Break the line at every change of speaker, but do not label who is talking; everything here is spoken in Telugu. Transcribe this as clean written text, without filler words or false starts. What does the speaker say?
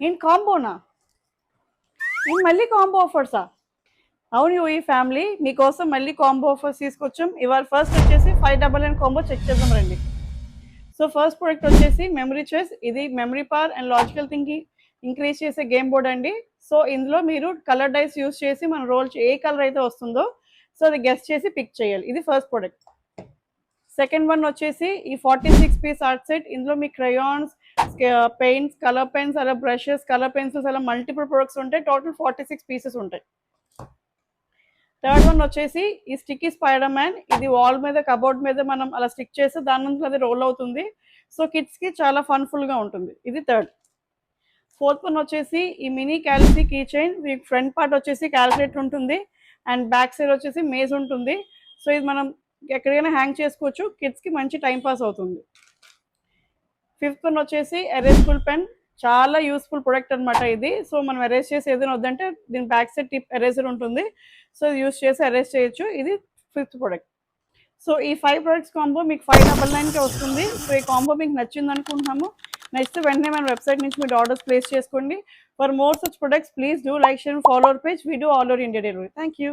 ఏంటి కాంబోనా? ఏంటి మళ్ళీ కాంబో ఆఫర్సా? అవును యూఈ ఫ్యామిలీ మీకోసం మళ్ళీ కాంబో ఆఫర్స్ తీసుకొచ్చాం. ఇవాళ ఫస్ట్ వచ్చేసి 599 కాంబో చెక్ చేద్దాం రండి. సో ఫస్ట్ ప్రోడక్ట్ వచ్చేసి మెమరీ చెస్. ఇది memory power and logical thinking increase చేసే గేమ్ బోర్డ్ అండి. సో ఇందులో మీరు కలర్ డైస్ యూస్ చేసి మన రోల్ ఏ కలర్ అయితే వస్తుందో సో అది గెస్ట్ చేసి పిక్ చేయాలి. ఇది ఫస్ట్ ప్రోడక్ట్. సెకండ్ వన్ వచ్చేసి ఈ 46 పీస్ ఆర్ట్ సెట్. ఇందులో మీ క్రయాన్స్, పెయింట్స్, కలర్ పెన్స్, అలా బ్రషెస్, కలర్ పెన్సిల్స్, అలా మల్టిపుల్ ప్రొడక్ట్స్ ఉంటాయి. టోటల్ 46 పీసెస్ ఉంటాయి. థర్డ్ వన్ వచ్చేసి ఈ స్టిక్కీ స్పైడర్ మ్యాన్. ఇది వాల్ మీద, కబోర్డ్ మీద మనం అలా స్టిక్ చేస్తే దాని నుంచి అది రోల్ అవుతుంది. సో కిడ్స్కి చాలా ఫన్ఫుల్గా ఉంటుంది. ఇది థర్డ్. ఫోర్త్ వన్ వచ్చేసి ఈ మినీ క్యాలసీ కీ చైన్. మీ ఫ్రంట్ పార్ట్ వచ్చేసి క్యాలిక్యులేటర్ ఉంటుంది అండ్ బ్యాక్ సైడ్ వచ్చేసి మేజ్ ఉంటుంది. సో ఇది మనం ఎక్కడికైనా హ్యాంగ్ చేసుకోవచ్చు. కిడ్స్కి మంచి టైం పాస్ అవుతుంది. ఫిఫ్త్ వన్ వచ్చేసి ఎరేజబుల్ పెన్. చాలా యూస్ఫుల్ ప్రొడక్ట్ అనమాట ఇది. సో మనం ఎరేజ్ చేసి ఏదైనా వద్దంటే దీని బ్యాక్ సైడ్ టిప్ ఎరేజర్ ఉంటుంది. సో ఇది యూస్ చేసి ఎరేజ్ చేయొచ్చు. ఇది ఫిఫ్త్ ప్రొడక్ట్. సో ఈ 5 ప్రొడక్ట్స్ కాంబో మీకు 599కే వస్తుంది. సో ఈ కాంబో మీకు నచ్చింది అనుకుంటున్నాము. నచ్చితే వెంటనే మన వెబ్సైట్ నుంచి మీరు ఆర్డర్స్ ప్లేస్ చేసుకోండి. For more such products please do like, share, follow our page. We do all over India delivery. Thank you.